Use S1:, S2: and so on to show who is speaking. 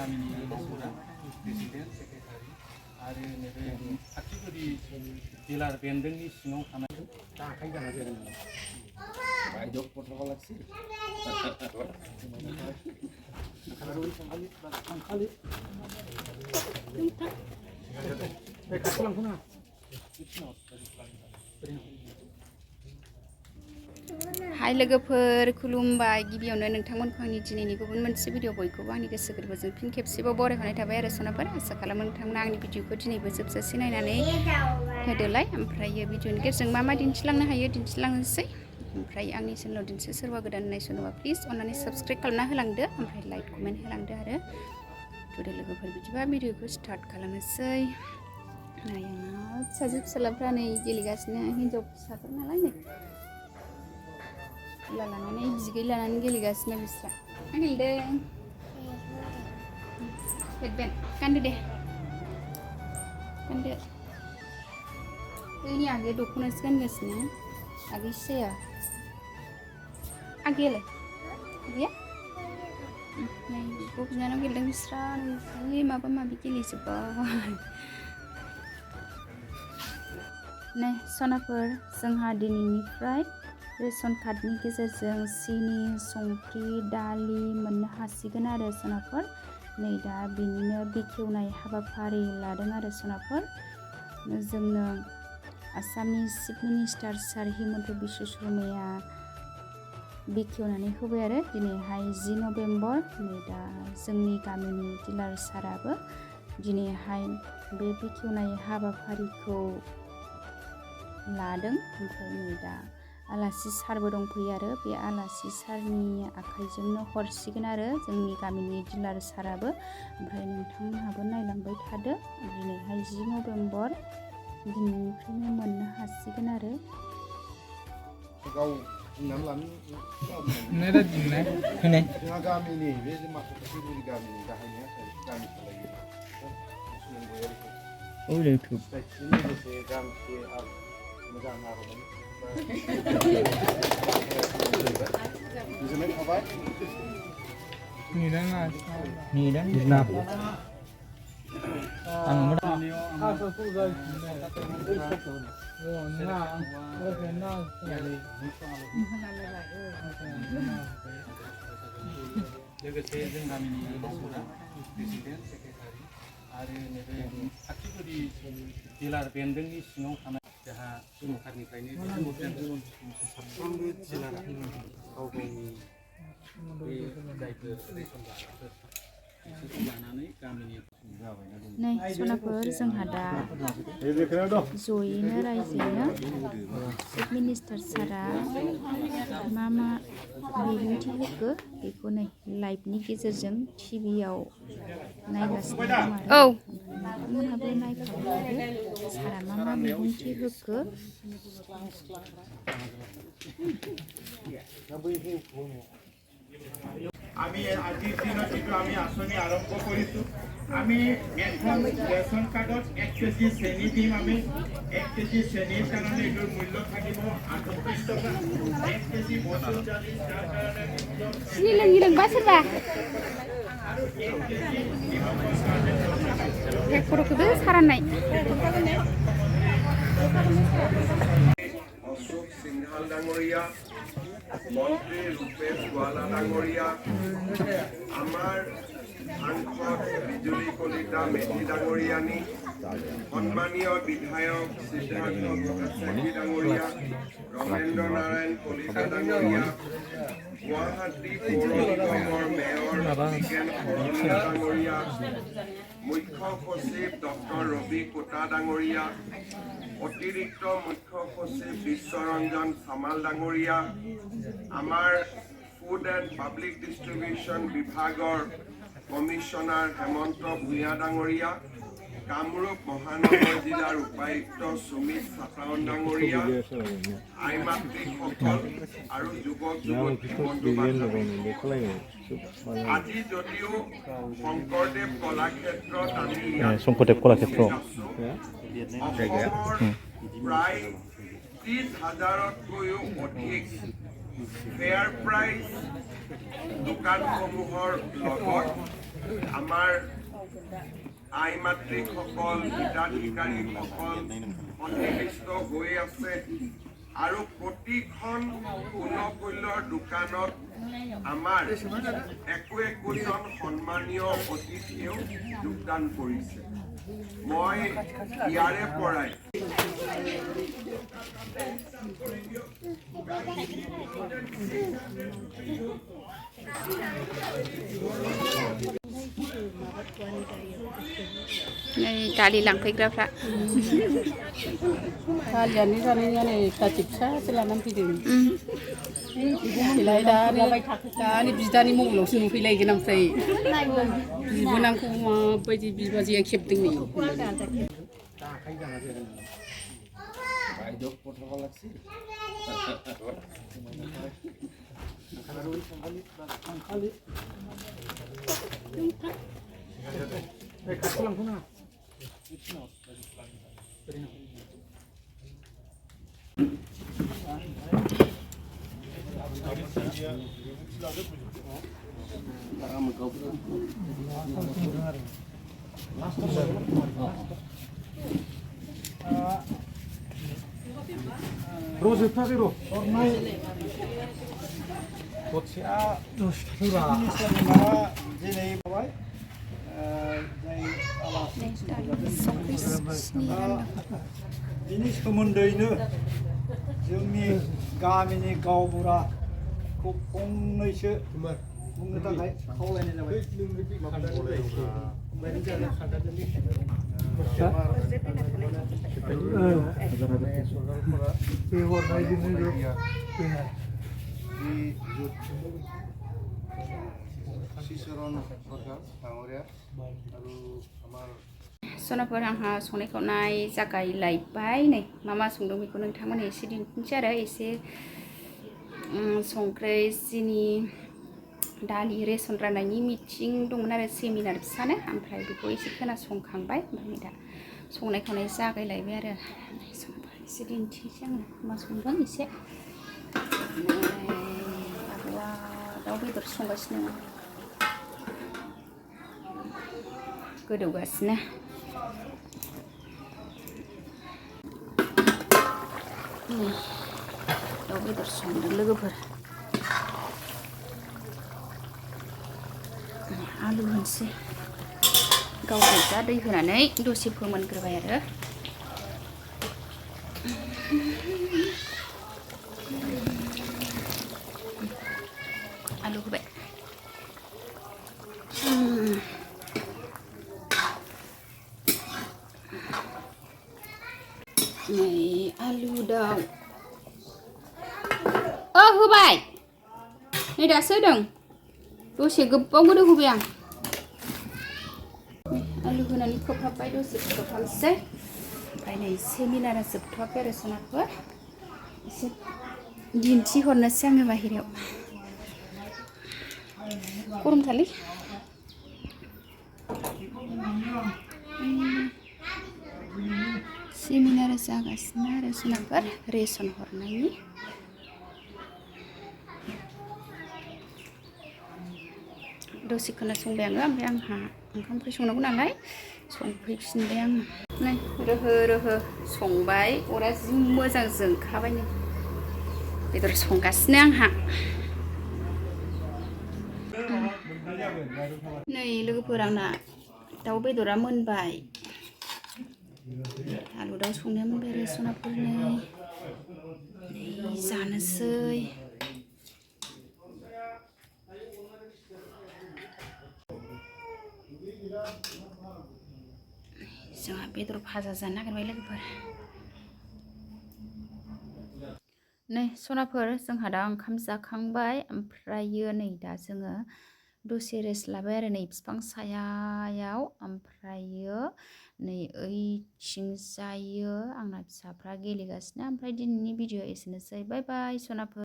S1: गामिनि president secretary आरो नैबे खाथिगुरि जिल्लार बेन्दोंनि सिङाव थानाय आखाइ जाना जादों बायद'क फट'खौ लाखियो
S2: हाय लोगोफोर खुलुमबाय गिबियावनो नोंथांमोनखौ आंनि दिनैनि गुबुन मोनसे भिडिअ बयखौबो आंनि गोसो गोरबोजों फिन खेबसेबाव बरायहरनाय थाबाय आरो सनाफोर आसा खालामो नोंथांमोना आंनि भिडिअखौ दिनैबो जोबजासे नायनानै होदोलाय ओमफ्राय भिडिअनि गेजेरजों मा मा दिन्थिलांनो हायो दिन्थिलांनोसै ओमफ्राय आंनि चेनेलाव दिनैसो सोरबा गोदान नायसनोबा प्लिज अन्नानै साबस्क्राइब खालामना होलांदो ओमफ्राय लाइक कमेन्ट होलांदो आरो थुदो लोगोफोर बिदिबा भिडिअखौ स्टार्ट खालामनोसै नाया फिसाजो फिसालाफ्रा नै गेलेगासिनो हिनजाव फिसाफोर नालाय नै खेला लानानै बिगै लानानै गेलेगासिनो बिस्रा गेलेदों हेडबेन्ड गानदो दे गानदो बैनि आगैया दख'नासो गानगासिनो आगैसो जाया आगैयालाय आगैया नै बिब' बिनानाव गेलेदों बिस्रा नै माबा माबि गेलेजोब्बाय नै सनाफोर जोंहा दिनैनिफ्राय रेशन कार्डनि गेजेरजों सिनि संख्रि दालि मोननो हासिगोन आरो सनाफोर नै दा बिनिनो बेखेवनाय हाबाफारि लादों आरो सनाफोर जोंनो आसामनि चिफ मिनिस्टार सार हिमन्त बिश्व शर्माया बेखेवनानै होबाय आरो दिनैहाय 10 नभेम्बर नै दा जोंनि गामिनि डिलार साराबो दिनैहाय बे बेखेवनाय हाबाफारिखौ लादों ओमफ्राय नै दा आलासि सारबो दंफैयो आरो बे आलासि सारनि आखाइजोंनो हरसिगोन आरो जोंनि गामिनि डिलार साराबो ओमफ्राय नोंथांमोनहाबो नायलांबाय थादो दिनैहाय 10 नभेम्बर दिनैनिफ्रायनो मोननो हासिगोन आरो
S3: गाव बुंनानै लानो जोंहा गामिनि बे माखासे गामिनि गाहायनिया गामि सालायो लोगोसे गामिसे मोजां आरो गोजोननाय थाबाय
S1: लोगोसे जों गामिनि प्रेसिडेन्ट सेक्रेटारि आरो नैबे खाथिगुरि जिल्लार बेन्दोंनि सिङाव थानाय जोंहा सरकारनिफ्रायनो साफ्रोमबो जिल्लाया गाव गावनि बे जायफोर रेशन लाग्राफोर बिसोरखौ लानानै गामिनि
S2: नै सनाफोर जोंहा दा जयैनो रायजोयैनो चिफ मिनिस्टार सारा मा मा बिबुंथि होखो बेखौ नै लाइभनि गेजेरजों टिभियाव नायगासिनो दं आरो नोंथांमोनहाबो नायफाबाय आरो सारा मा मा बिबुंथि होखो
S4: আমি আজিৰ দিনত যিটো আমি আঁচনি আৰম্ভ কৰিছোঁ আমি এখন ৰেচন কাৰ্ডত 1 কেজি চেনি দিম আমি 1 কেজি চেনিৰ কাৰণে এইটোৰ মূল্য থাকিব 38 টকা 1 কেজি মচুৰ দালি তাৰ কাৰণে আৰু 1 কেজি অশোক সিংহাল ডাঙৰীয়া মন্ত্ৰী ৰূপেশ গোৱালা ডাঙৰীয়া আমাৰ সাংসদ বিজুলী কলিতা মেধি ডাঙৰীয়ানী সন্মানীয় বিধায়ক সিদ্ধাৰ্থ ভট্টাচাৰ্য ডাঙৰীয়া ৰমেন্দ্ৰ নাৰায়ণ কলিতা ডাঙৰীয়া গুৱাহাটী পৌৰ নিগমৰ মেয়ৰ বিজ্ঞান শৰণীয়া ডাঙৰীয়া মুখ্য সচিব ডক্টৰ ৰবি কোটা ডাঙৰীয়া অতিৰিক্ত মুখ্য সচিব বিশ্বৰঞ্জন সামাল ডাঙৰীয়া আমাৰ ফুড এণ্ড পাব্লিক ডিষ্ট্ৰিবিউশ্যন বিভাগৰ কমিশনাৰ হেমন্ত ভূঞা ডাঙৰীয়া কামৰূপ মহানগৰ জিলাৰ উপায়ুক্ত সুমিত চাটাৱন ডাঙৰীয়া আই মাতৃসকল আৰু যুৱক যুৱতী বন্ধু বান্ধৱ আজি যদিও শংকৰদেৱ কলাক্ষেত্ৰত আমি অসমৰ প্ৰায় 30,000তকৈও অধিক ফেয়াৰ প্ৰাইচ দোকানসমূহৰ লগত আমাৰ আই মাতৃসকল হিতাধিকাৰীসকল সন্নিৱিষ্ট হৈ আছে আৰু প্ৰতিখন গুণকূল্যৰ দোকানত আমাৰ একোজন সন্মানীয় অতিথিয়েও যোগদান কৰিছে মই ইয়াৰে পৰাই
S2: दालि लांफैग्राफ्रा
S5: दालियानो जानाया नै प्लास्टिक फिसासो लानानै फैदों दानि बिदानि मबाइलावसो नुफैलायगोन ओमफ्राय बिबोनांखौ माबायदि बिबाजैया खेबदों नै
S1: रजोबथाखै र' हरनाय गरसेया 10 थाखा दिनै माबाय बिनि सोमोन्दैनो जोंनि गामिनि गावबुराखौ फंनैसो बुंनो थाखाय खावलायनाय जाबाय
S2: सनाफोर आंहा संनाय खावनाय जागायलायबाय नै मा संदों बेखौ नोंथांमोननो एसे दिन्थिनोसै आरो एसे संख्रै सिनि दालि रेसन राननायनि मिटिं दंमोन आरो सेमिनार फिसानो ओमफ्राय बेखौ एसे खोनासंखांबाय ओमफ्राय दा संनाय खावनाय जागायलायबाय आरो एसे दिन्थिनोसै आङो मा संदों एसे आबौआ दाउ बेदर संगासिनो गोदौगासिनो दाउ बेदर संदों लोगोफोर आलु होनोसै गाव गोजा दै होनानै दसे फोमोनग्रोबाय आरो आलु होबाय नै आलु दाउ होबाय नै दासो होदों दसे गोबाव गोदौ होबाय आं आलु होनानै खोबहाबबाय दसे खोबहाबसै ओमफ्राय नै सेमिनारा जोबथ'वाखै आरो सनाफोर एसे दिन्थिहरनोसै आङो बाहेरायाव गरमथारलै सेमिनारा जागासिनो आरो सनाफोर रेसन हरनायनि दसे खोनासंबाय आङो ओमफ्राय आंहा ओंखाम ओंख्रि संनांगौ नालाय संफैफिनबाय आङो नै रोहो संबाय अरा जि मोजां जोंखाबाय नै बेदर संगासिनो आंहा नै लोगोफोर आंना दाउ बेदरा मोनबाय आलु दाउ संनाया मोनबाय आरो सनाफोरनो जानोसै जोंहा बेदर भाजा जानो नागिरबाय लोगोफोर नै सनाफोर जोंहा दा ओंखाम जाखांबाय ओमफ्रायो नै दा जोङो दसे रेस्ट लाबाय आरो नै बिफां सायायाव ओमफ्रायो नै ओइथिंजायो आंना फिसाफ्रा गेलेगासिनो ओमफ्राय दिनैनि भिडिअ एसेनोसै बाय बाय सनाफोर।